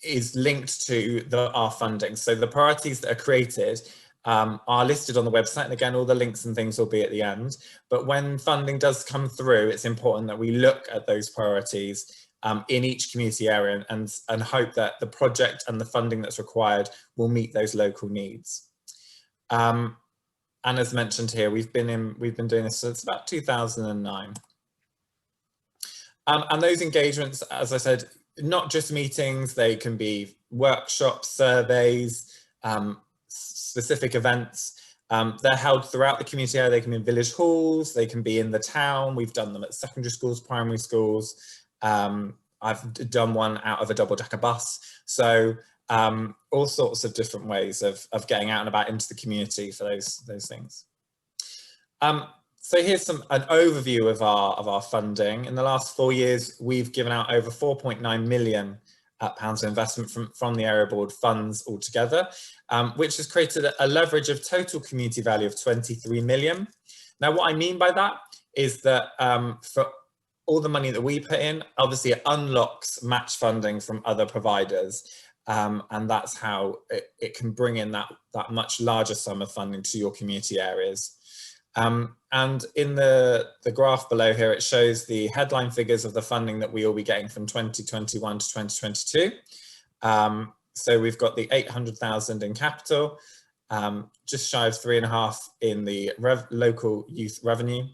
is linked to our funding. So the priorities that are created are listed on the website, and again, all the links and things will be at the end. But when funding does come through, it's important that we look at those priorities in each community area and hope that the project and the funding that's required will meet those local needs. And as mentioned here, we've been doing this since about 2009. And those engagements, as I said, not just meetings, they can be workshops, surveys, specific events. They're held throughout the community area. They can be in village halls, they can be in the town. We've done them at secondary schools, primary schools. I've done one out of a double-decker bus. So all sorts of different ways of getting out and about into the community for those things. So here's an overview of our funding. In the last 4 years, we've given out over £4.9 million of investment from the area board funds altogether, which has created a leverage of total community value of 23 million. Now, what I mean by that is that for all the money that we put in, obviously it unlocks match funding from other providers. And that's how it can bring in that much larger sum of funding to your community areas. And in the graph below here, it shows the headline figures of the funding that we will be getting from 2021 to 2022. So we've got the 800,000 in capital, just shy of 3.5 in the local youth revenue,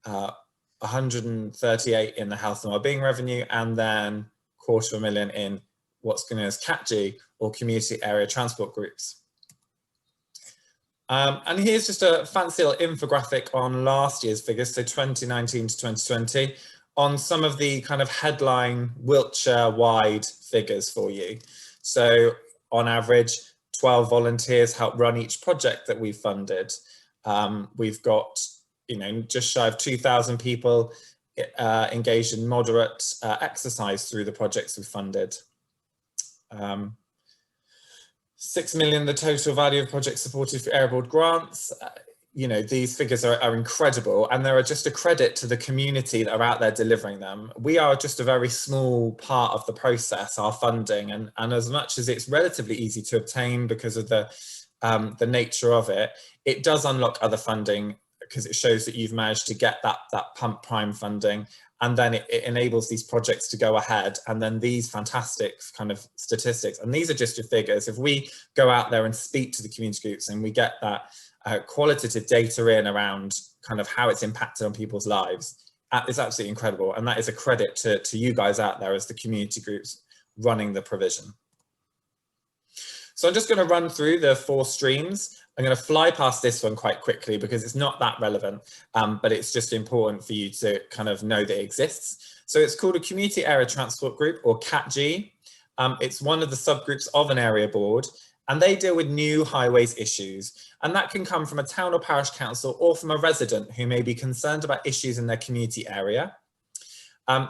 138 in the health and wellbeing revenue, and then £250,000 in what's known as CATG, or community area transport groups. And here's just a fancy little infographic on last year's figures, so 2019 to 2020, on some of the kind of headline Wiltshire-wide figures for you. So on average, 12 volunteers help run each project that we've funded. We've got, just shy of 2,000 people engaged in moderate exercise through the projects we've funded. 6 million, the total value of projects supported for area board grants. These figures are incredible, and they're just a credit to the community that are out there delivering them. We are just a very small part of the process, our funding, and as much as it's relatively easy to obtain because of the nature of it, it does unlock other funding because it shows that you've managed to get that pump prime funding, and then it enables these projects to go ahead. And then these fantastic kind of statistics, and these are just your figures. If we go out there and speak to the community groups and we get that qualitative data in around kind of how it's impacted on people's lives, it's absolutely incredible. And that is a credit to you guys out there as the community groups running the provision. So I'm just going to run through the 4 streams. I'm going to fly past this one quite quickly because it's not that relevant, but it's just important for you to kind of know that it exists. So it's called a Community Area Transport Group, or CATG. It's one of the subgroups of an area board, and they deal with new highways issues. And that can come from a town or parish council or from a resident who may be concerned about issues in their community area.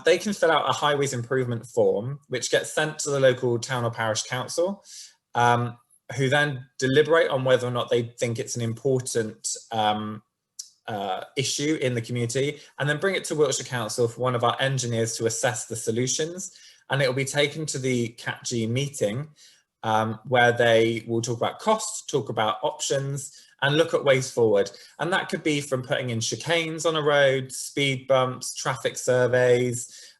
They can fill out a highways improvement form, which gets sent to the local town or parish council, who then deliberate on whether or not they think it's an important issue in the community, and then bring it to Wiltshire Council for one of our engineers to assess the solutions. And it will be taken to the CATG meeting, where they will talk about costs, talk about options, and look at ways forward. And that could be from putting in chicanes on a road, speed bumps, traffic surveys.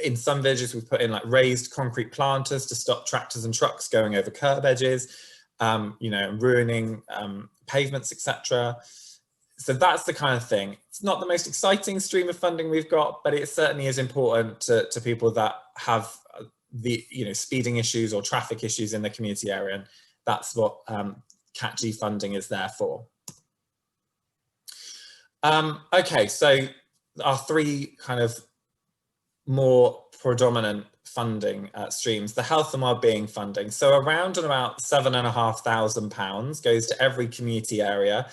In some villages, we've put in like raised concrete planters to stop tractors and trucks going over curb edges, ruining pavements, etc. So that's the kind of thing. It's not the most exciting stream of funding we've got, but it certainly is important to people that have the speeding issues or traffic issues in the community area, and that's what CATG funding is there for. Okay, so our 3 kind of more predominant funding streams, the health and wellbeing funding. So around and about £7,500 goes to every community area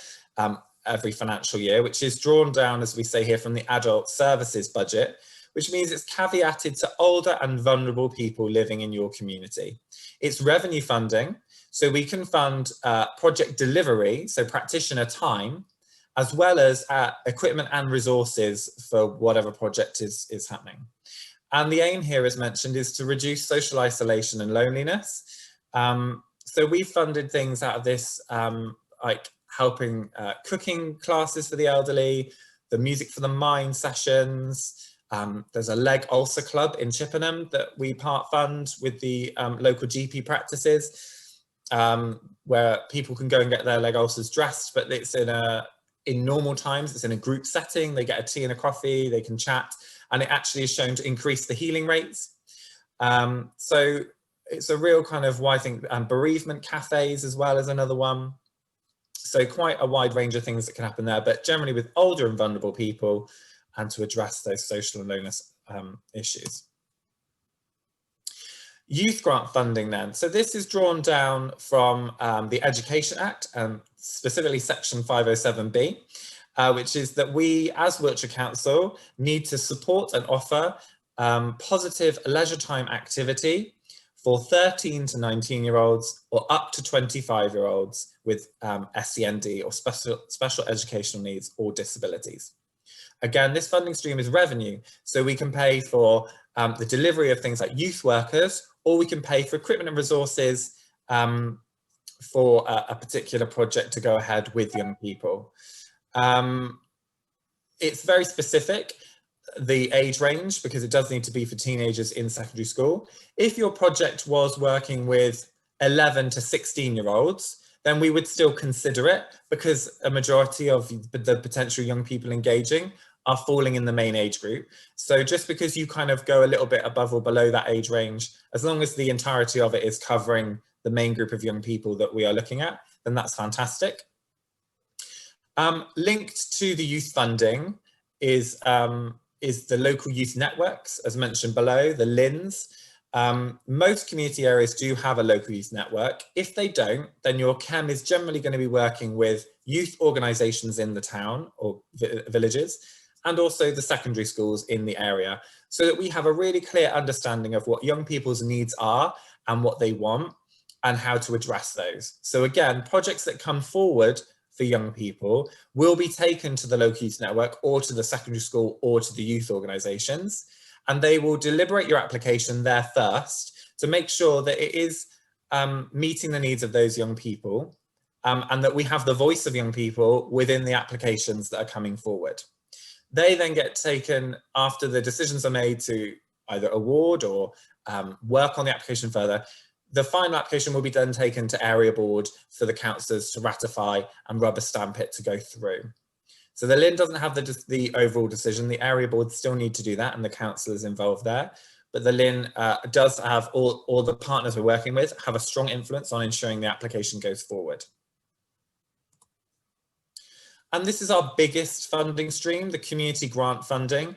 every financial year, which is drawn down, as we say here, from the adult services budget, which means it's caveated to older and vulnerable people living in your community. It's revenue funding, so we can fund project delivery, so practitioner time, as well as equipment and resources for whatever project is happening. And the aim here, as mentioned, is to reduce social isolation and loneliness. So we funded things out of this, like helping cooking classes for the elderly, the Music for the Mind sessions. There's a leg ulcer club in Chippenham that we part fund with the local GP practices, where people can go and get their leg ulcers dressed, but it's in normal times, it's in a group setting. They get a tea and a coffee, they can chat, and it actually is shown to increase the healing rates. So it's a real kind of wide thing. Bereavement cafes as well as another one. So quite a wide range of things that can happen there, but generally with older and vulnerable people, and to address those social and loneliness issues. Youth grant funding then. So this is drawn down from the Education Act, specifically section 507B, which is that we as Wiltshire Council need to support and offer positive leisure time activity for 13 to 19-year-olds or up to 25-year-olds with SEND or special educational needs or disabilities. Again, this funding stream is revenue, so we can pay for the delivery of things like youth workers, or we can pay for equipment and resources for a particular project to go ahead with young people. It's very specific, the age range, because it does need to be for teenagers in secondary school. If your project was working with 11 to 16-year-olds, then we would still consider it, because a majority of the potential young people engaging are falling in the main age group. So just because you kind of go a little bit above or below that age range, as long as the entirety of it is covering the main group of young people that we are looking at, then that's fantastic. Linked to the youth funding is the local youth networks, as mentioned below, the LINs. Most community areas do have a local youth network. If they don't, then your CHEM is generally going to be working with youth organisations in the town or villages, and also the secondary schools in the area, so that we have a really clear understanding of what young people's needs are and what they want and how to address those. So again, projects that come forward for young people will be taken to the local youth network or to the secondary school or to the youth organisations, and they will deliberate your application there first to make sure that it is meeting the needs of those young people, and that we have the voice of young people within the applications that are coming forward. They then get taken after the decisions are made to either award or work on the application further. The final application will be then taken to area board for the councillors to ratify and rubber stamp it to go through. So the LIN doesn't have the overall decision. The area board still need to do that, and the councillors involved there. But the LIN does have all the partners we're working with have a strong influence on ensuring the application goes forward. And this is our biggest funding stream, the community grant funding.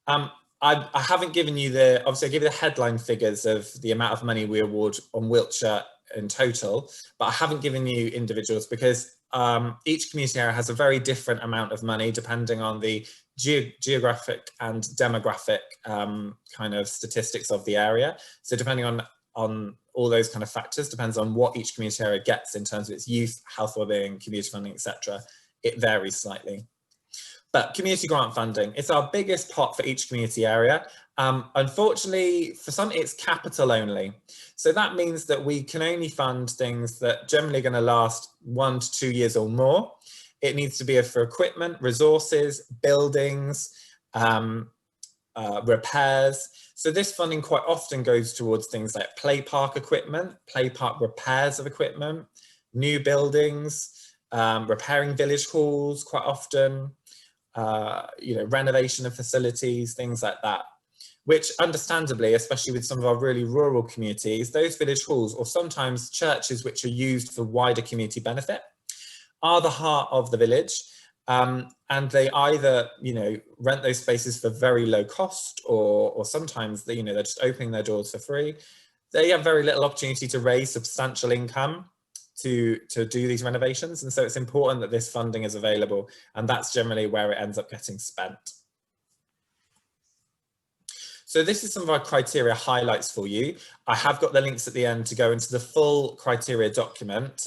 I haven't given you obviously I give you the headline figures of the amount of money we award on Wiltshire in total, but I haven't given you individuals because each community area has a very different amount of money depending on the geographic and demographic kind of statistics of the area. So depending on all those kind of factors, depends on what each community area gets in terms of its youth, health, wellbeing, community funding, etc. It varies slightly. But community grant funding, it's our biggest pot for each community area. Unfortunately, for some, it's capital only. So that means that we can only fund things that generally are going to last 1 to 2 years or more. It needs to be for equipment, resources, buildings, repairs. So this funding quite often goes towards things like play park equipment, play park repairs of equipment, new buildings, repairing village halls quite often, renovation of facilities, things like that, which understandably, especially with some of our really rural communities, those village halls or sometimes churches which are used for wider community benefit are the heart of the village. And they either, rent those spaces for very low cost or sometimes they're just opening their doors for free. They have very little opportunity to raise substantial income to do these renovations, and so it's important that this funding is available, and that's generally where it ends up getting spent. So this is some of our criteria highlights for you. I have got the links at the end to go into the full criteria document,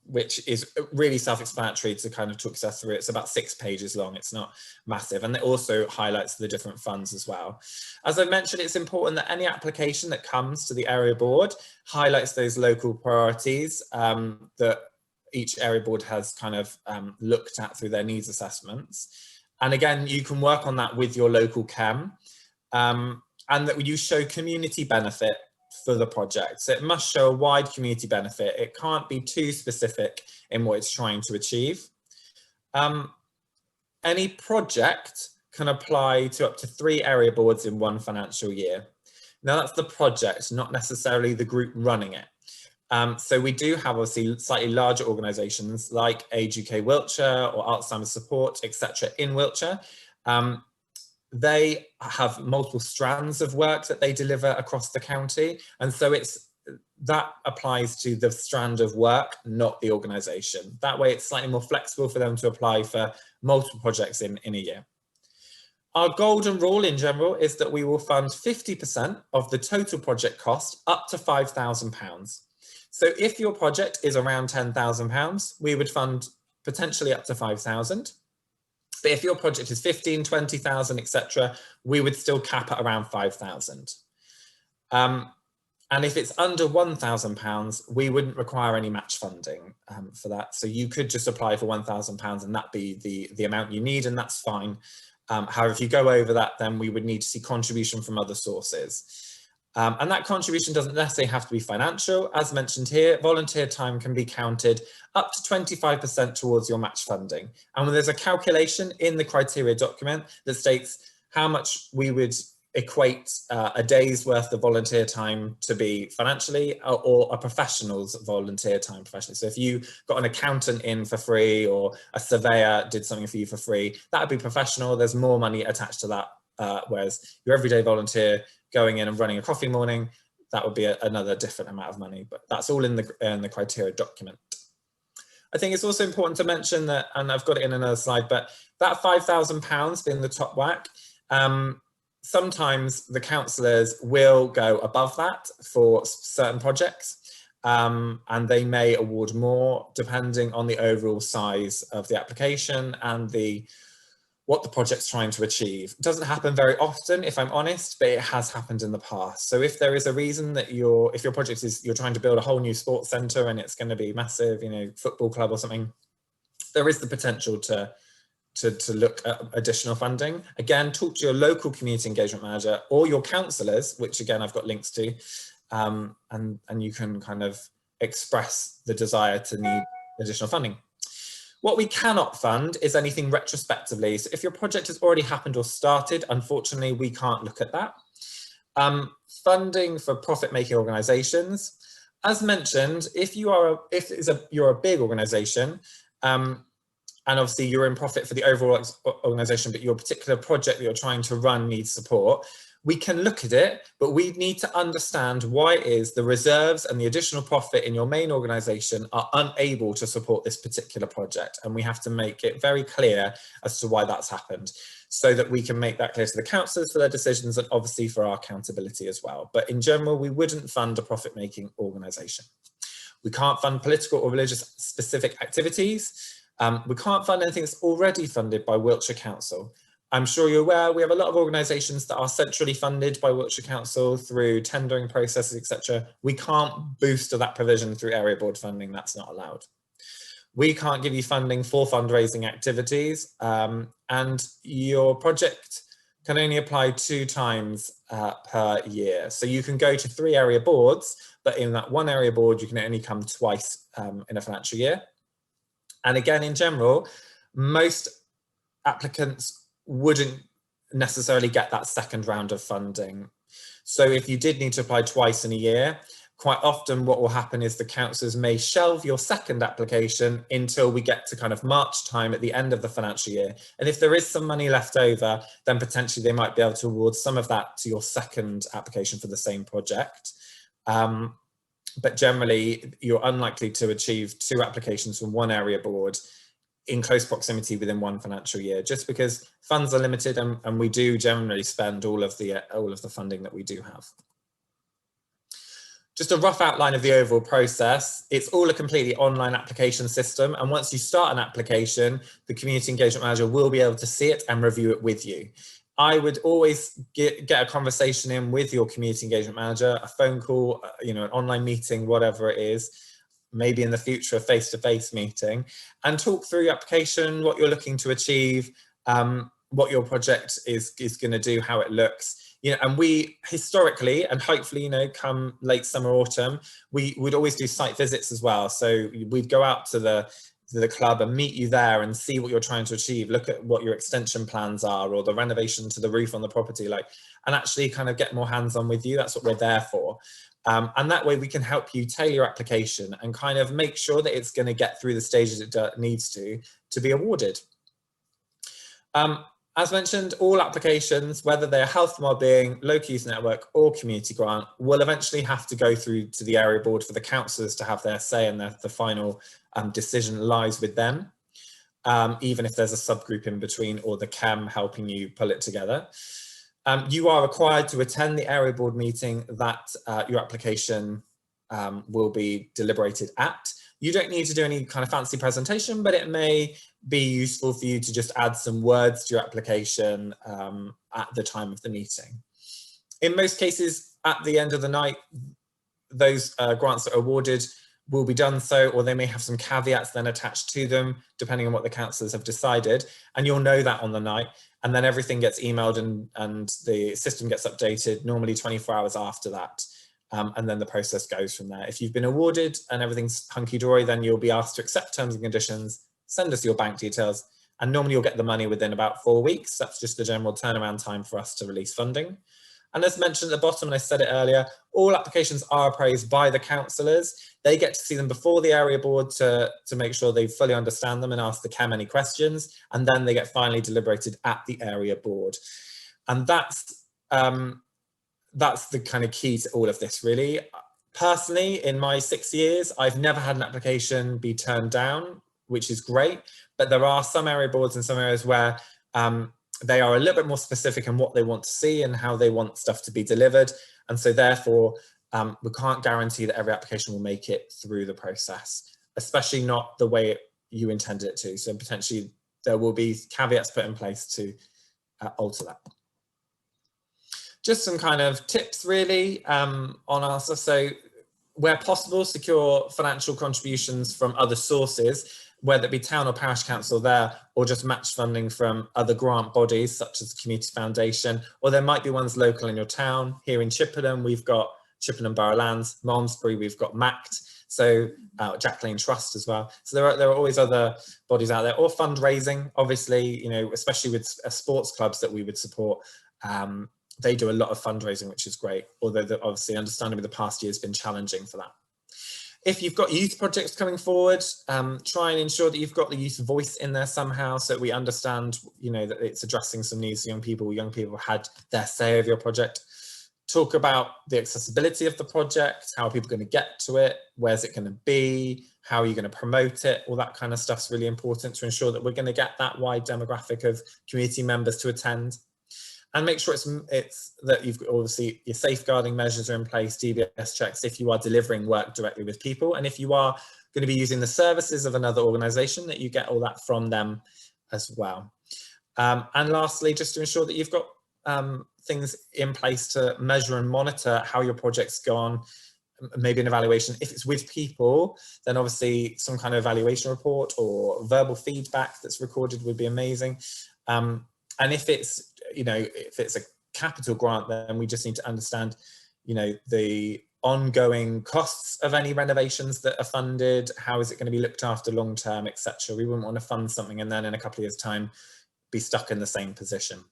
which is really self-explanatory to kind of talk us through. It's about 6 pages long, it's not massive, and it also highlights the different funds as well. As I mentioned, it's important that any application that comes to the area board highlights those local priorities that each area board has kind of looked at through their needs assessments. And again, you can work on that with your local CHEM, and that you show community benefit for the project. So it must show a wide community benefit. It can't be too specific in what it's trying to achieve. Any project can apply to up to 3 area boards in 1 financial year. Now that's the project, not necessarily the group running it. So we do have obviously slightly larger organisations like Age UK Wiltshire or Alzheimer's Support, etc. in Wiltshire. They have multiple strands of work that they deliver across the county, and so that applies to the strand of work, not the organisation. That way it's slightly more flexible for them to apply for multiple projects in a year. Our golden rule in general is that we will fund 50% of the total project cost up to £5,000. So if your project is around £10,000, we would fund potentially up to 5,000. But if your project is 15, 20,000, etc., we would still cap at around 5,000. And if it's under £1,000, we wouldn't require any match funding for that. So you could just apply for £1,000 and that be the amount you need, and that's fine. However, if you go over that, then we would need to see contribution from other sources. And that contribution doesn't necessarily have to be financial. As mentioned here, volunteer time can be counted up to 25% towards your match funding. And when there's a calculation in the criteria document that states how much we would equate a day's worth of volunteer time to be financially, or a professional's volunteer time professionally. So if you got an accountant in for free or a surveyor did something for you for free, that would be professional. There's more money attached to that. Whereas your everyday volunteer going in and running a coffee morning, that would be another different amount of money, but that's all in the criteria document. I think it's also important to mention that, and I've got it in another slide, but that £5,000 being the top whack, sometimes the councillors will go above that for certain projects, and they may award more depending on the overall size of the application and what the project's trying to achieve. It doesn't happen very often, if I'm honest, but it has happened in the past. So if there is a reason that if your project is, you're trying to build a whole new sports centre and it's going to be massive, football club or something, there is the potential to look at additional funding. Again, talk to your local community engagement manager or your councillors, which again, I've got links to, and you can kind of express the desire to need additional funding. What we cannot fund is anything retrospectively. So if your project has already happened or started, unfortunately, we can't look at that. Funding for profit-making organisations, as mentioned, if you're a big organisation, and obviously you're in profit for the overall organisation, but your particular project that you're trying to run needs support, we can look at it, but we need to understand why it is the reserves and the additional profit in your main organisation are unable to support this particular project. And we have to make it very clear as to why that's happened, so that we can make that clear to the councillors for their decisions and obviously for our accountability as well. But in general, we wouldn't fund a profit-making organisation. We can't fund political or religious specific activities. We can't fund anything that's already funded by Wiltshire Council. I'm sure you're aware we have a lot of organisations that are centrally funded by Wiltshire Council through tendering processes, etc. We can't boost that provision through area board funding, that's not allowed. We can't give you funding for fundraising activities, and your project can only apply 2 times per year. So you can go to 3 area boards, but in that 1 area board, you can only come twice in a financial year. And again, in general, most applicants wouldn't necessarily get that second round of funding. So if you did need to apply twice in a year, quite often what will happen is the councillors may shelve your second application until we get to kind of March time at the end of the financial year. And if there is some money left over, then potentially they might be able to award some of that to your second application for the same project. But generally, you're unlikely to achieve 2 applications from 1 area board in close proximity within 1 financial year, just because funds are limited, and we do generally spend all of the funding that we do have. Just a rough outline of the overall process. It's all a completely online application system. And once you start an application, the community engagement manager will be able to see it and review it with you. I would always get a conversation in with your community engagement manager, a phone call, an online meeting, whatever it is, maybe in the future a face-to-face meeting, and talk through your application, what you're looking to achieve, what your project is going to do, how it looks. And we historically, and hopefully, come late summer, autumn, we would always do site visits as well. So we'd go out to the club and meet you there and see what you're trying to achieve, look at what your extension plans are, or the renovation to the roof on the property, and actually kind of get more hands-on with you. That's what we're there for. And that way we can help you tailor your application and kind of make sure that it's going to get through the stages it needs to be awarded. As mentioned, all applications, whether they're health and wellbeing, local youth network or community grant, will eventually have to go through to the area board for the councillors to have their say, and the final decision lies with them, even if there's a subgroup in between or the CAM helping you pull it together. You are required to attend the area board meeting that your application will be deliberated at. You don't need to do any kind of fancy presentation, but it may be useful for you to just add some words to your application at the time of the meeting. In most cases, at the end of the night, those grants that are awarded will be done so, or they may have some caveats then attached to them, depending on what the councillors have decided, and you'll know that on the night, and then everything gets emailed and the system gets updated, normally 24 hours after that. And then the process goes from there. If you've been awarded and everything's hunky-dory, then you'll be asked to accept terms and conditions, send us your bank details, and normally you'll get the money within about 4 weeks. That's just the general turnaround time for us to release funding. And as mentioned at the bottom, and I said it earlier, all applications are appraised by the councillors. They get to see them before the area board to make sure they fully understand them and ask the CAM any questions, and then they get finally deliberated at the area board. And that's the kind of key to all of this, really. Personally, in my 6 years, I've never had an application be turned down, which is great, but there are some area boards in some areas where they are a little bit more specific in what they want to see and how they want stuff to be delivered. And so therefore, we can't guarantee that every application will make it through the process, especially not the way you intended it to. So potentially there will be caveats put in place to alter that. Just some kind of tips really on answer. So where possible, secure financial contributions from other sources, whether it be town or parish council there, or just match funding from other grant bodies such as the Community Foundation, or there might be ones local in your town. Here in Chippenham, we've got Chippenham Borough Lands, Malmesbury, we've got MACT, so Jack Lane Trust as well. So there are always other bodies out there, or fundraising, obviously, especially with sports clubs that we would support. They do a lot of fundraising, which is great, although obviously understandably the past year has been challenging for that. If you've got youth projects coming forward, try and ensure that you've got the youth voice in there somehow, so that we understand, that it's addressing some needs of young people. Young people had their say over your project. Talk about the accessibility of the project, how are people going to get to it, where's it going to be, how are you going to promote it, all that kind of stuff's really important to ensure that we're going to get that wide demographic of community members to attend. And make sure it's that you've obviously your safeguarding measures are in place, DBS checks if you are delivering work directly with people, and if you are going to be using the services of another organisation, that you get all that from them as well. And lastly, just to ensure that you've got things in place to measure and monitor how your project's gone, maybe an evaluation. If it's with people, then obviously some kind of evaluation report or verbal feedback that's recorded would be amazing. And if it's if it's a capital grant, then we just need to understand, the ongoing costs of any renovations that are funded. How is it going to be looked after long term, etc. We wouldn't want to fund something and then in a couple of years' time be stuck in the same position.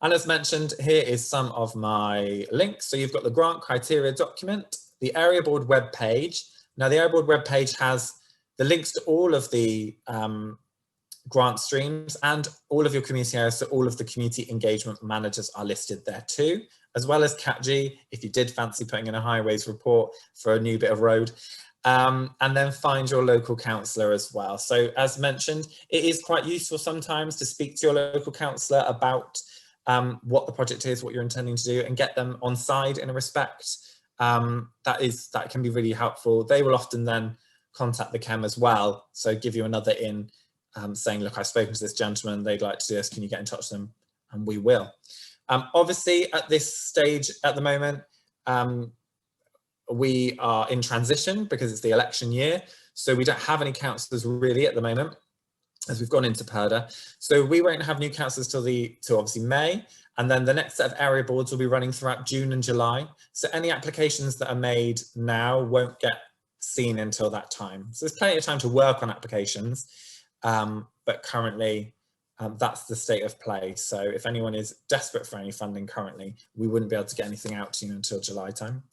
And as mentioned, here is some of my links. So you've got the grant criteria document, the area board web page. Now the area board web page has the links to all of the grant streams and all of your community areas, so all of the community engagement managers are listed there too, as well as CatG, if you did fancy putting in a highways report for a new bit of road, and then find your local councillor as well. So as mentioned, it is quite useful sometimes to speak to your local councillor about what the project is, what you're intending to do, and get them on side in a respect. that can be really helpful. They will often then contact the chem as well, so give you another in, saying, look, I've spoken to this gentleman, they'd like to do this, can you get in touch with them? And we will. Obviously at this stage at the moment, we are in transition because it's the election year, so we don't have any councillors really at the moment, as we've gone into PERDA. So we won't have new councillors till obviously May, and then the next set of area boards will be running throughout June and July. So any applications that are made now won't get seen until that time. So there's plenty of time to work on applications, but currently that's the state of play. So if anyone is desperate for any funding currently, we wouldn't be able to get anything out to you until July time.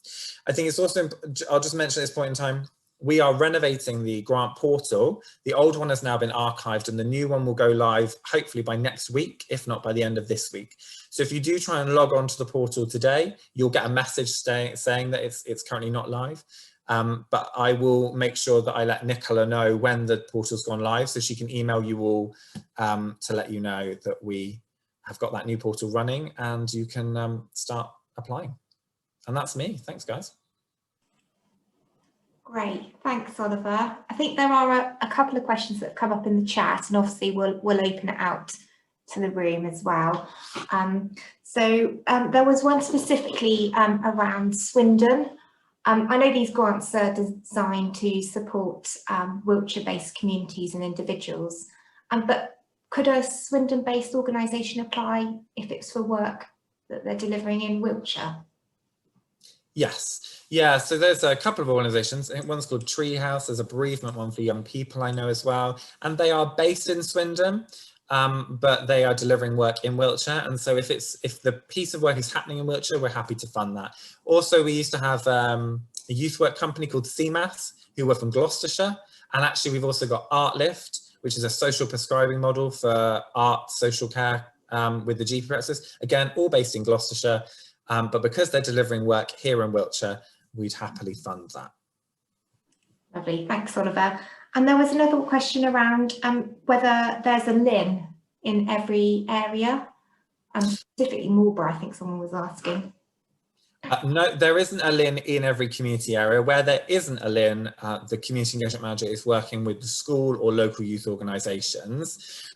I think it's also, I'll just mention at this point in time, we are renovating the grant portal. The old one has now been archived and the new one will go live hopefully by next week, if not by the end of this week. So if you do try and log on to the portal today, you'll get a message saying that it's currently not live. But I will make sure that I let Nicola know when the portal's gone live, so she can email you all to let you know that we have got that new portal running and you can start applying. And that's me. Thanks, guys. Great, thanks, Oliver. I think there are a couple of questions that have come up in the chat, and obviously we'll open it out to the room as well. There was one specifically around Swindon. I know these grants are designed to support Wiltshire-based communities and individuals, but could a Swindon-based organisation apply if it's for work that they're delivering in Wiltshire? Yes, yeah, so there's a couple of organisations. I think one's called Treehouse, there's a bereavement one for young people I know as well, and they are based in Swindon, but they are delivering work in Wiltshire, and so if the piece of work is happening in Wiltshire, we're happy to fund that. Also, we used to have a youth work company called CMAS, who were from Gloucestershire, and actually we've also got Artlift, which is a social prescribing model for art, social care with the GP practices, again, all based in Gloucestershire. But because they're delivering work here in Wiltshire, we'd happily fund that. Lovely, thanks, Oliver. And there was another question around whether there's a LIN in every area, specifically Marlborough, I think someone was asking. No, there isn't a LIN in every community area. Where there isn't a LIN, the community engagement manager is working with the school or local youth organisations.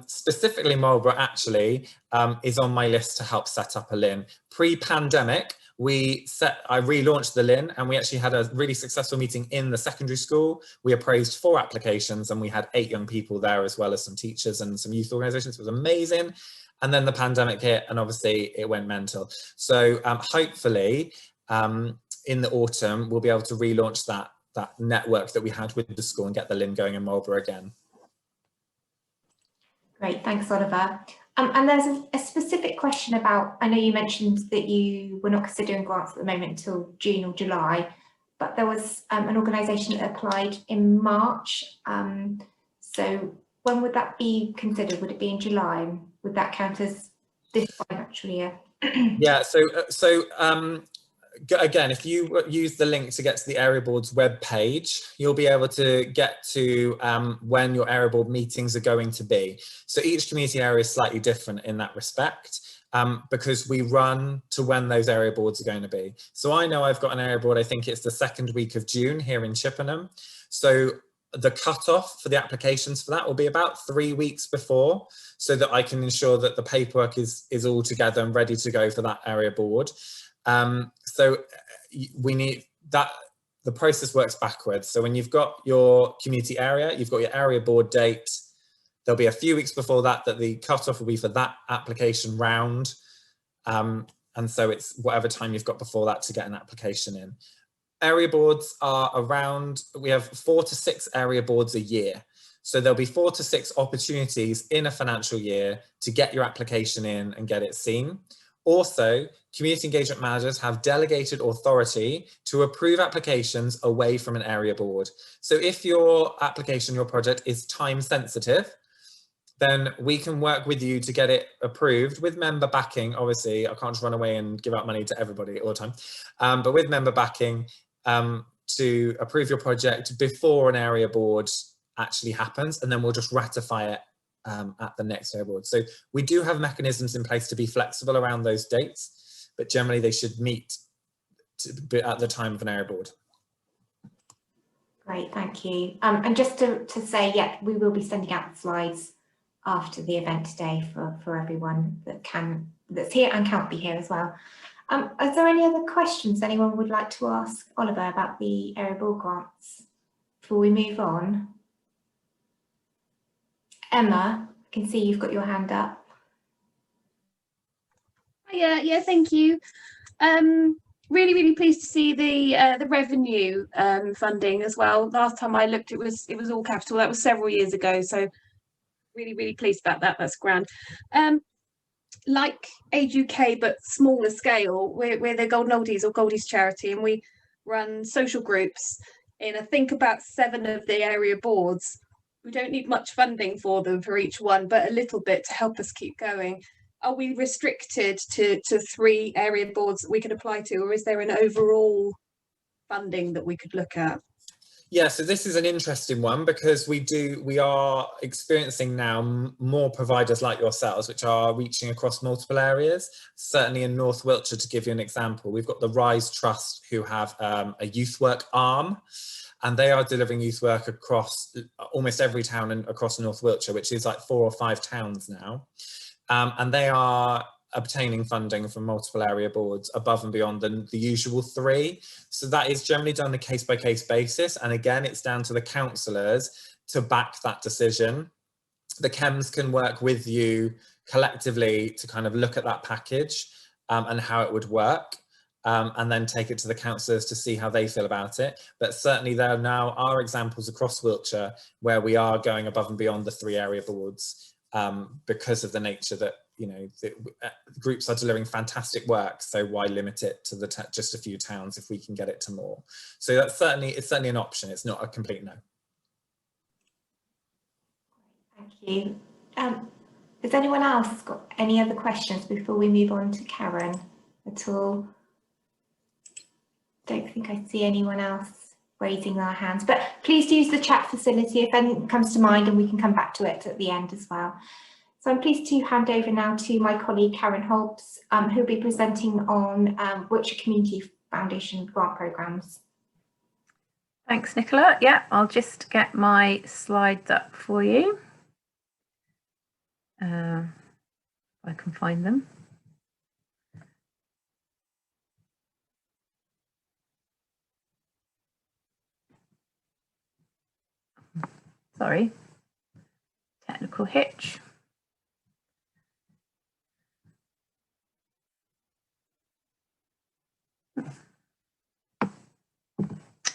Specifically Marlborough actually is on my list to help set up a LIN. Pre-pandemic, I relaunched the LIN and we actually had a really successful meeting in the secondary school. We appraised 4 applications and we had 8 young people there, as well as some teachers and some youth organisations. It was amazing. And then the pandemic hit and obviously it went mental. So hopefully in the autumn, we'll be able to relaunch that network that we had with the school and get the LIN going in Marlborough again. Great, thanks, Oliver. And there's a specific question about, I know you mentioned that you were not considering grants at the moment until June or July, but there was an organisation that applied in March. So when would that be considered? Would it be in July? Would that count as this financial year? Yeah, again, if you use the link to get to the area board's web page, you'll be able to get to when your area board meetings are going to be. So each community area is slightly different in that respect, because we run to when those area boards are going to be. So I know I've got an area board, I think it's the 2nd week of June here in Chippenham. So the cut-off for the applications for that will be about 3 weeks before, so that I can ensure that the paperwork is all together and ready to go for that area board. So we need that, the process works backwards. So when you've got your community area, you've got your area board date, there'll be a few weeks before that the cutoff will be for that application round. And so it's whatever time you've got before that to get an application in. Area boards are around, we have 4 to 6 area boards a year. So there'll be 4 to 6 opportunities in a financial year to get your application in and get it seen. Also, community engagement managers have delegated authority to approve applications away from an area board. So if your application, your project is time sensitive, then we can work with you to get it approved with member backing. Obviously, I can't just run away and give out money to everybody all the time, but with member backing to approve your project before an area board actually happens, and then we'll just ratify it at the next area board. So we do have mechanisms in place to be flexible around those dates, but generally they should meet at the time of an area board. Great, thank you. And just to say, yeah, we will be sending out the slides after the event today for everyone that's here and can't be here as well. Are there any other questions anyone would like to ask Oliver about the area board grants before we move on? Emma, I can see you've got your hand up. Yeah, thank you. Really pleased to see the revenue funding as well. Last time I looked, it was all capital. That was several years ago, so really pleased about that. That's grand. Like Age UK, but smaller scale, we're the Golden Oldies or Goldies charity, and we run social groups in I think about 7 of the area boards. We don't need much funding for them for each one, but a little bit to help us keep going. Are we restricted to 3 area boards that we can apply to, or is there an overall funding that we could look at? Yeah, so this is an interesting one because we are experiencing now more providers like yourselves, which are reaching across multiple areas. Certainly in North Wiltshire, to give you an example, we've got the Rise Trust, who have a youth work arm, and they are delivering youth work across almost every town across North Wiltshire, which is like 4 or 5 towns now. And they are obtaining funding from multiple area boards above and beyond the usual 3. So that is generally done on a case-by-case basis. And again, it's down to the councillors to back that decision. The Chems can work with you collectively to kind of look at that package and how it would work, and then take it to the councillors to see how they feel about it. But certainly there now are examples across Wiltshire where we are going above and beyond the 3 area boards because of the nature that, you know, the groups are delivering fantastic work, so why limit it to just a few towns if we can get it to more? So that's it's certainly an option. It's not a complete no. Thank you. Has anyone else got any other questions before we move on to Karen at all? Don't think I see anyone else raising their hands, but please use the chat facility if anything comes to mind, and we can come back to it at the end as well. So I'm pleased to hand over now to my colleague Karen Hobbs, who'll be presenting on Wiltshire Community Foundation grant programmes. Thanks, Nicola. Yeah, I'll just get my slides up for you. I can find them. Sorry, technical hitch.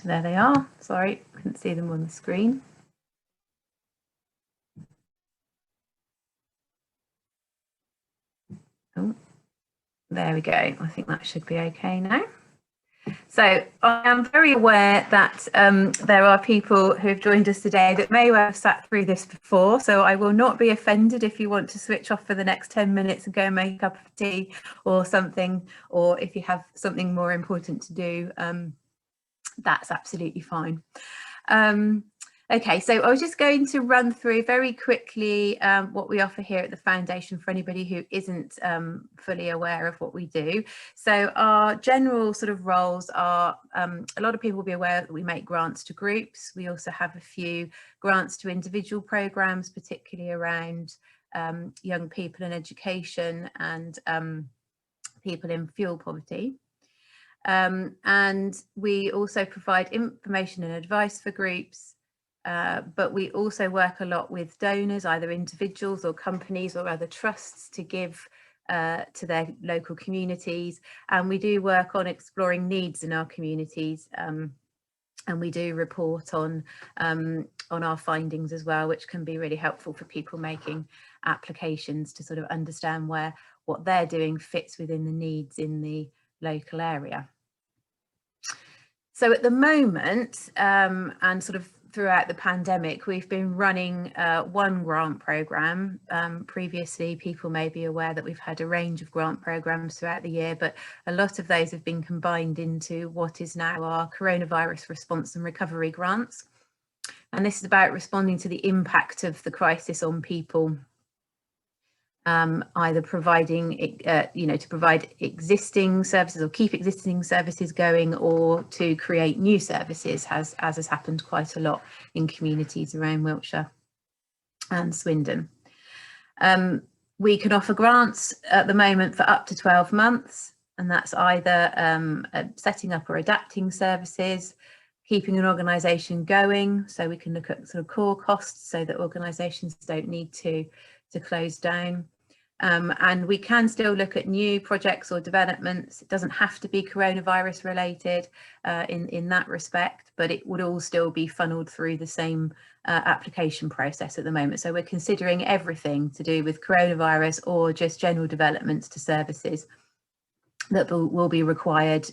There they are. Sorry, couldn't see them on the screen. Oh, there we go. I think that should be okay now. So I am very aware that there are people who have joined us today that may well have sat through this before, so I will not be offended if you want to switch off for the next 10 minutes and go and make a cup of tea or something, or if you have something more important to do, that's absolutely fine. Okay, so I was just going to run through very quickly what we offer here at the Foundation for anybody who isn't fully aware of what we do. So our general sort of roles are, a lot of people will be aware that we make grants to groups. We also have a few grants to individual programmes, particularly around young people in education and people in fuel poverty. And we also provide information and advice for groups. But we also work a lot with donors, either individuals or companies or other trusts, to give to their local communities. And we do work on exploring needs in our communities, and we do report on our findings as well, which can be really helpful for people making applications to sort of understand where what they're doing fits within the needs in the local area. So at the moment, and sort of throughout the pandemic, we've been running one grant programme. Previously, people may be aware that we've had a range of grant programmes throughout the year, but a lot of those have been combined into what is now our coronavirus response and recovery grants. And this is about responding to the impact of the crisis on people. either providing, to provide existing services or keep existing services going, or to create new services, as has happened quite a lot in communities around Wiltshire and Swindon. We can offer grants at the moment for up to 12 months, and that's either setting up or adapting services, keeping an organisation going, so we can look at sort of core costs so that organisations don't need to close down. And we can still look at new projects or developments. It doesn't have to be coronavirus related in that respect, but it would all still be funneled through the same application process at the moment. So we're considering everything to do with coronavirus or just general developments to services that will be required,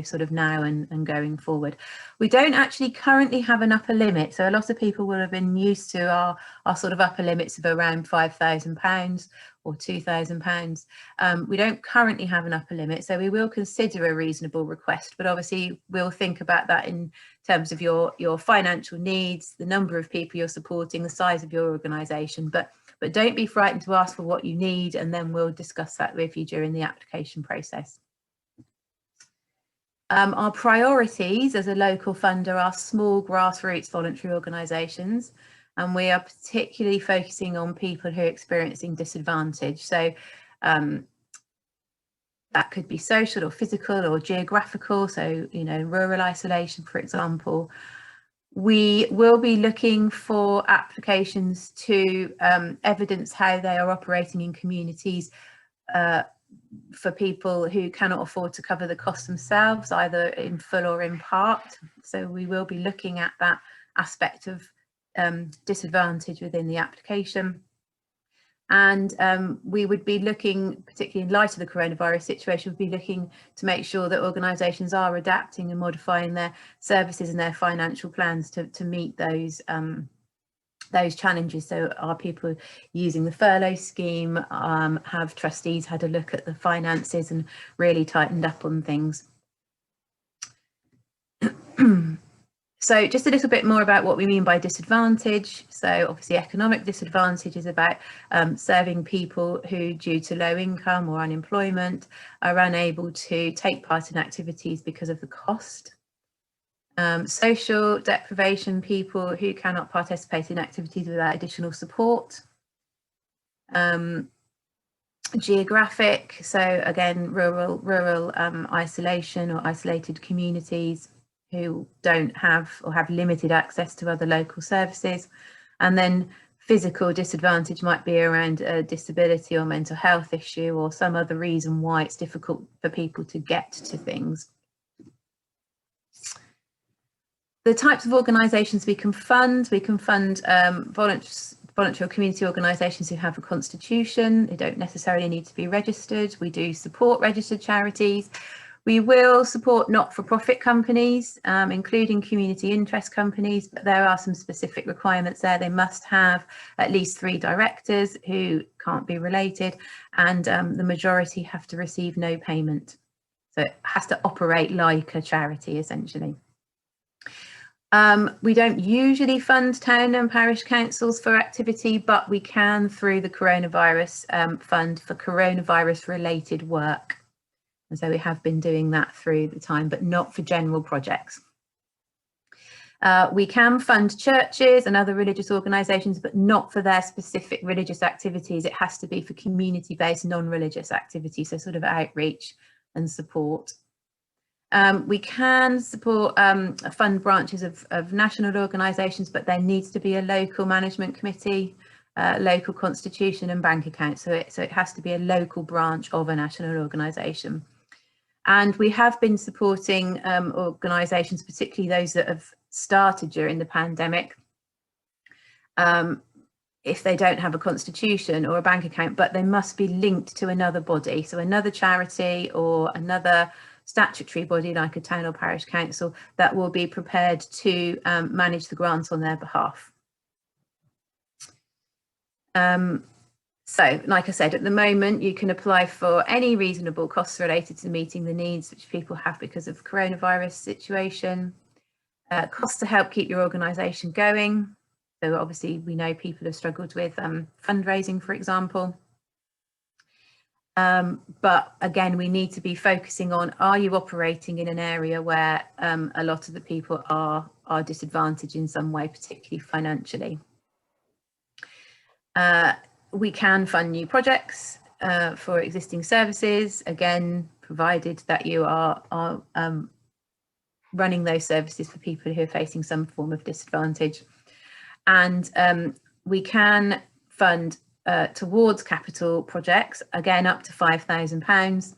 sort of now and going forward. We don't actually currently have an upper limit. So a lot of people will have been used to our sort of upper limits of around £5,000 or £2,000. We don't currently have an upper limit, so we will consider a reasonable request, but obviously we'll think about that in terms of your financial needs, the number of people you're supporting, the size of your organisation, but don't be frightened to ask for what you need, and then we'll discuss that with you during the application process. Our priorities as a local funder are small grassroots voluntary organisations, and we are particularly focusing on people who are experiencing disadvantage. So that could be social or physical or geographical, so rural isolation, for example. We will be looking for applications to evidence how they are operating in communities for people who cannot afford to cover the cost themselves, either in full or in part. So we will be looking at that aspect of disadvantage within the application. And we would be looking, particularly in light of the coronavirus situation, we'd be looking to make sure that organisations are adapting and modifying their services and their financial plans to meet those challenges. So are people using the furlough scheme? Have trustees had a look at the finances and really tightened up on things? So just a little bit more about what we mean by disadvantage. So obviously economic disadvantage is about serving people who, due to low income or unemployment, are unable to take part in activities because of the cost. Social deprivation, people who cannot participate in activities without additional support. Geographic, so again, rural isolation or isolated communities who don't have or have limited access to other local services. And then physical disadvantage might be around a disability or mental health issue or some other reason why it's difficult for people to get to things. The types of organisations we can fund voluntary or community organisations who have a constitution. They don't necessarily need to be registered. We do support registered charities. We will support not-for-profit companies, including community interest companies, but there are some specific requirements there. They must have at least 3 directors who can't be related, and the majority have to receive no payment. So it has to operate like a charity, essentially. We don't usually fund town and parish councils for activity, but we can through the coronavirus fund for coronavirus related work. And so we have been doing that through the time, but not for general projects. We can fund churches and other religious organisations, but not for their specific religious activities. It has to be for community-based non-religious activities, so sort of outreach and support. We can support fund branches of national organisations, but there needs to be a local management committee, local constitution and bank account. So it has to be a local branch of a national organisation. And we have been supporting organisations, particularly those that have started during the pandemic, if they don't have a constitution or a bank account, but they must be linked to another body. So another charity or another statutory body like a town or parish council that will be prepared to manage the grants on their behalf. So, like I said, at the moment, you can apply for any reasonable costs related to meeting the needs which people have because of the coronavirus situation. Costs to help keep your organisation going. So obviously, we know people have struggled with fundraising, for example. But again, we need to be focusing on, are you operating in an area where a lot of the people are disadvantaged in some way, particularly financially? We can fund new projects for existing services, again, provided that you are running those services for people who are facing some form of disadvantage. And we can fund towards capital projects, again, up to £5,000.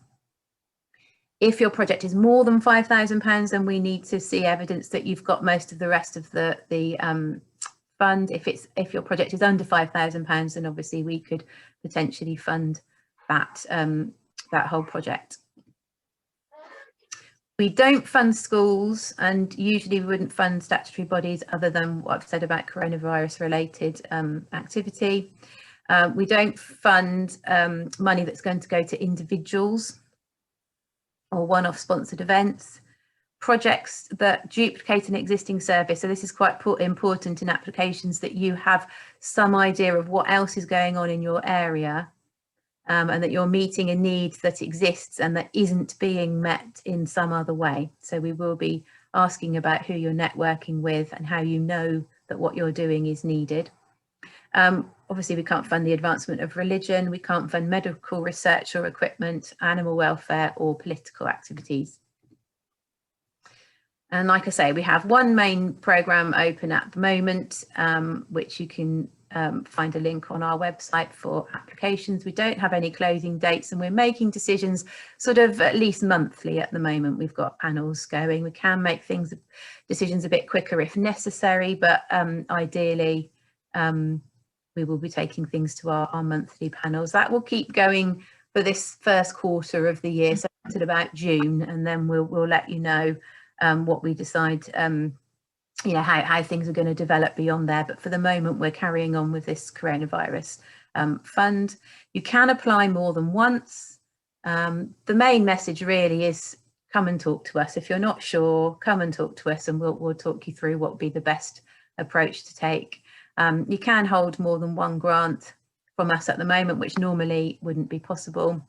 If your project is more than £5,000, then we need to see evidence that you've got most of the rest of the fund. If your project is under £5,000, then obviously we could potentially fund that that whole project. We don't fund schools, and usually we wouldn't fund statutory bodies other than what I've said about coronavirus related activity. We don't fund money that's going to go to individuals or one-off sponsored events. Projects that duplicate an existing service. So this is quite important in applications, that you have some idea of what else is going on in your area, and that you're meeting a need that exists and that isn't being met in some other way. So we will be asking about who you're networking with and how you know that what you're doing is needed. Obviously, we can't fund the advancement of religion. We can't fund medical research or equipment, animal welfare or political activities. And like I say, we have one main programme open at the moment, which you can find a link on our website for applications. We don't have any closing dates, and we're making decisions sort of at least monthly at the moment. We've got panels going. We can make decisions a bit quicker if necessary, but ideally we will be taking things to our monthly panels. That will keep going for this first quarter of the year, so until about June, and then we'll let you know what we decide, you know, how things are going to develop beyond there. But for the moment, we're carrying on with this coronavirus fund. You can apply more than once. The main message really is come and talk to us. If you're not sure, come and talk to us, and we'll talk you through what would be the best approach to take. You can hold more than one grant from us at the moment, which normally wouldn't be possible.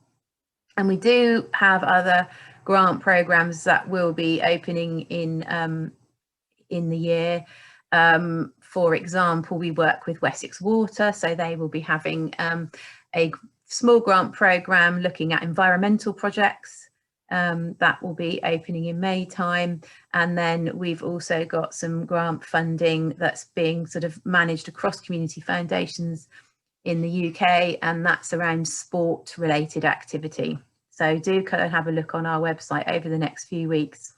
And we do have other grant programs that will be opening in the year. For example, we work with Wessex Water, so they will be having a small grant program looking at environmental projects. That will be opening in May time. And then we've also got some grant funding that's being sort of managed across community foundations in the UK, and that's around sport related activity. So do go and have a look on our website over the next few weeks,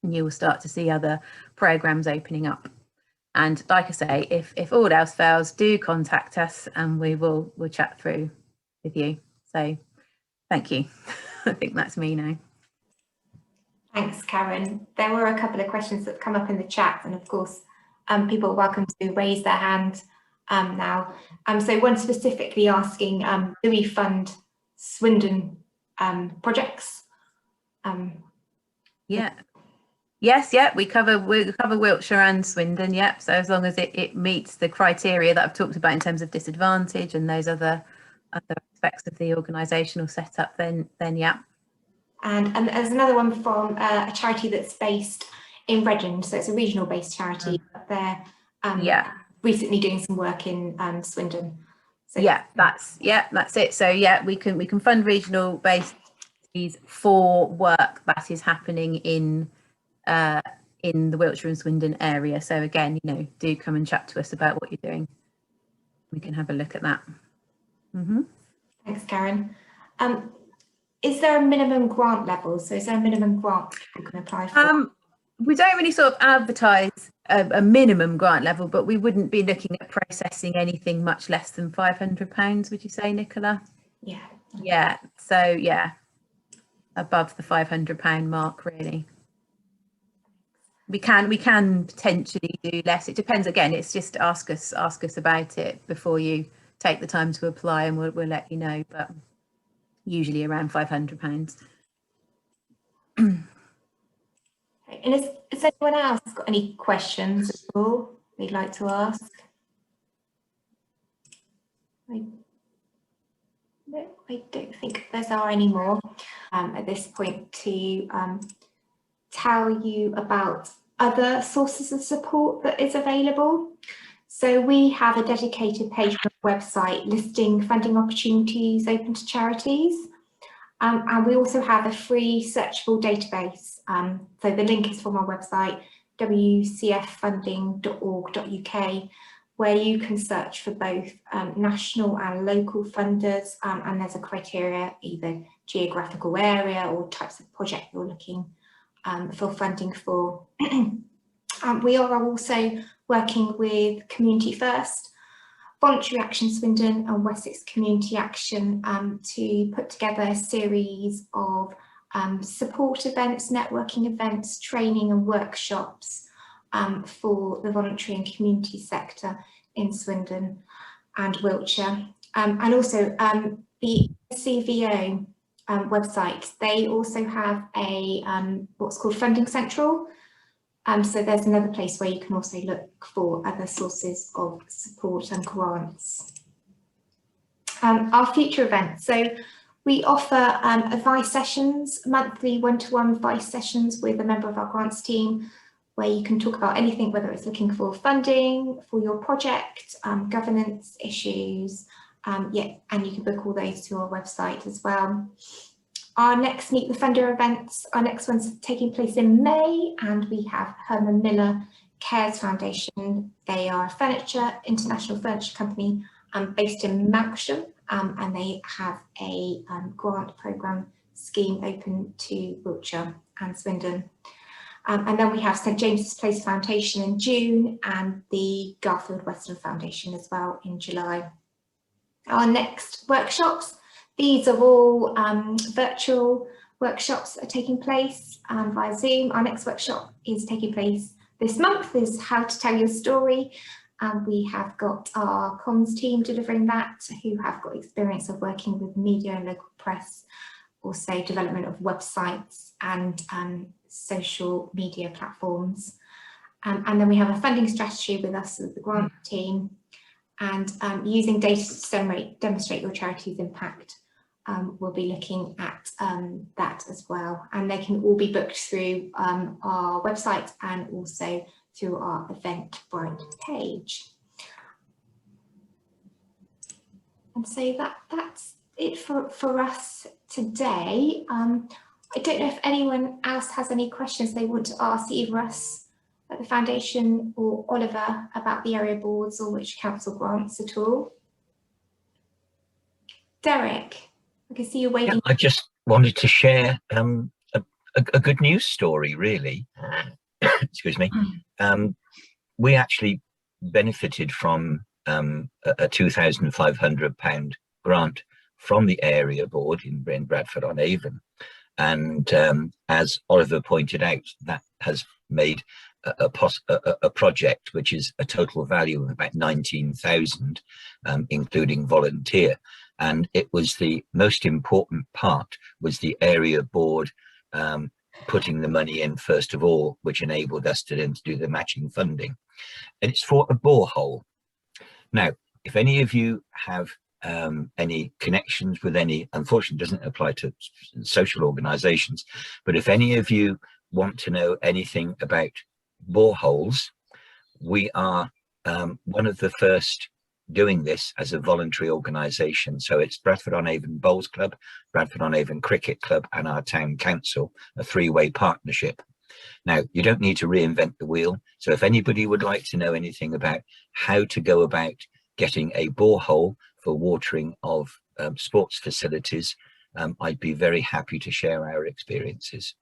and you will start to see other programs opening up. And like I say, if all else fails, do contact us and we'll chat through with you. So thank you. I think that's me now. Thanks, Karen. There were a couple of questions that come up in the chat, and of course, people are welcome to raise their hand now. So one specifically asking, do we fund Swindon projects? Yeah. Yes, yeah, we cover Wiltshire and Swindon, yeah. So as long as it meets the criteria that I've talked about in terms of disadvantage and those other aspects of the organisational setup, then yeah. And there's another one from a charity that's based in Reading, so it's a regional based charity, but they're recently doing some work in Swindon. So yeah, that's it. So yeah, we can fund regional based for work that is happening in the Wiltshire and Swindon area. So again, you know, do come and chat to us about what you're doing. We can have a look at that. Thanks, Karen. Is there a minimum grant level? So is there a minimum grant people can apply for? We don't really sort of advertise a minimum grant level, but we wouldn't be looking at processing anything much less than £500, would you say, Nicola? Yeah. Yeah, so yeah, above the £500 mark, really. We can potentially do less. It depends. Again, it's just ask us about it before you take the time to apply, and we'll let you know. But usually around £500. And has anyone else got any questions at all they'd like to ask? I I don't think there are any more at this point to tell you about other sources of support that is available. So we have a dedicated page on our website listing funding opportunities open to charities. And we also have a free searchable database. So the link is from our website, wcffunding.org.uk, where you can search for both national and local funders, and there's a criteria, either geographical area or types of project you're looking for funding for. We are also working with Community First, Voluntary Action Swindon and Wessex Community Action to put together a series of support events, networking events, training and workshops for the voluntary and community sector in Swindon and Wiltshire. And also the CVO website, they also have a what's called Funding Central. So there's another place where you can also look for other sources of support and grants. Our future events. So we offer advice sessions, monthly one-to-one advice sessions with a member of our grants team, where you can talk about anything, whether it's looking for funding for your project, governance issues, and you can book all those to our website as well. Our next Meet the Funder events, our next one's taking place in May, and we have Herman Miller Cares Foundation. They are a international furniture company based in Melksham, and they have a grant programme scheme open to Wiltshire and Swindon. And then we have St James's Place Foundation in June and the Garfield Western Foundation as well in July. Our next workshops, these are all virtual workshops that are taking place via Zoom. Our next workshop is taking place this month, is How to Tell Your Story. We have got our comms team delivering that, who have got experience of working with media and local press, also development of websites and social media platforms. And then we have a funding strategy with us as the grant team, and using data to demonstrate your charity's impact. We'll be looking at that as well, and they can all be booked through our website and also through our Eventbrite page. And so that's it for us today. I don't know if anyone else has any questions they want to ask either us at the foundation or Oliver about the area boards or Wiltshire Council grants at all. Derek, I can see you waving. Yeah, I just wanted to share a good news story, really. Excuse me. We actually benefited from a £2,500 grant from the area board in Bradford-on-Avon. And as Oliver pointed out, that has made a project which is a total value of about 19,000, including volunteer. And it was the most important part was the area board putting the money in first of all, which enabled us to then do the matching funding. And it's for a borehole. Now, if any of you have any connections with any, unfortunately it doesn't apply to social organizations, but if any of you want to know anything about boreholes, we are one of the first doing this as a voluntary organization. So it's Bradford-on-Avon Bowls Club, Bradford-on-Avon Cricket Club and our town council, a three-way partnership. Now, you don't need to reinvent the wheel. So if anybody would like to know anything about how to go about getting a borehole for watering of sports facilities, I'd be very happy to share our experiences.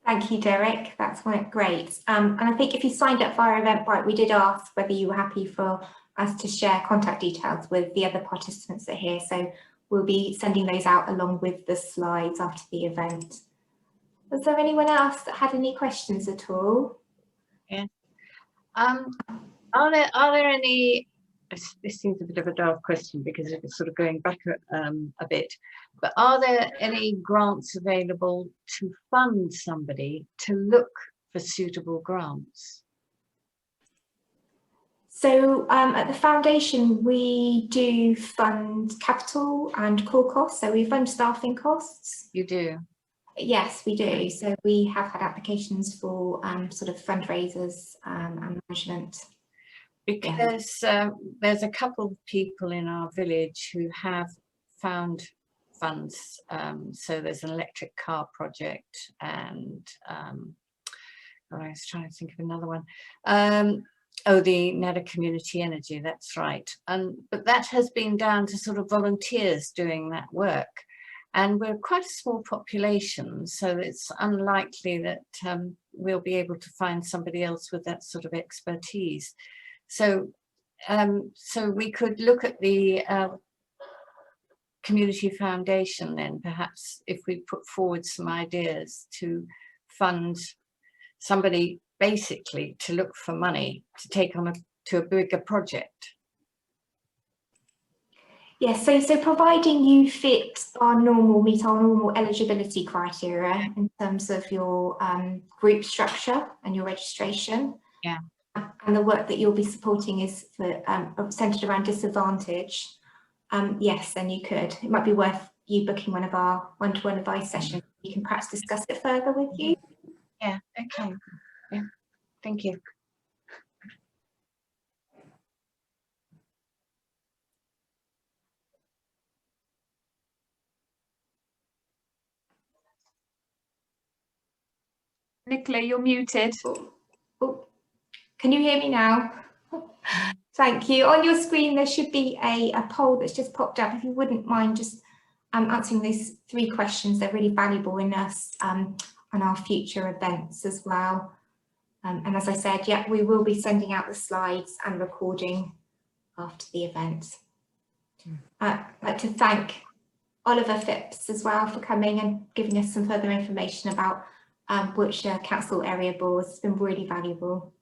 Thank you, Derek. That's great. And I think if you signed up via Eventbrite, we did ask whether you were happy for us to share contact details with the other participants that are here. So we'll be sending those out along with the slides after the event. Was there anyone else that had any questions at all? Yeah. Are there any, this seems a bit of a daft question because it's sort of going back a bit, but are there any grants available to fund somebody to look for suitable grants? So at the foundation, we do fund capital and core costs. So we fund staffing costs. You do? Yes, we do. So we have had applications for sort of fundraisers and management. Because there's a couple of people in our village who have found funds. So there's an electric car project, and I was trying to think of another one. Oh, the Nada Community Energy, that's right. But that has been down to sort of volunteers doing that work. And we're quite a small population, so it's unlikely that we'll be able to find somebody else with that sort of expertise. So, so we could look at the community foundation then, perhaps, if we put forward some ideas to fund somebody basically to look for money to take on a bigger project. Yes, so providing you meet our normal eligibility criteria in terms of your group structure and your registration. Yeah. And the work that you'll be supporting is for centred around disadvantage. Yes, then you could. It might be worth you booking one of our one-to-one advice sessions. We can perhaps discuss it further with you. Yeah, okay. Yeah, thank you. Nicola, you're muted. Oh, can you hear me now? Thank you. On your screen, there should be a poll that's just popped up. If you wouldn't mind just answering these 3 questions, they're really valuable in us on our future events as well. And as I said, yeah, we will be sending out the slides and recording after the event. I'd like to thank Oliver Phipps as well for coming and giving us some further information about Wiltshire Council area boards. It's been really valuable.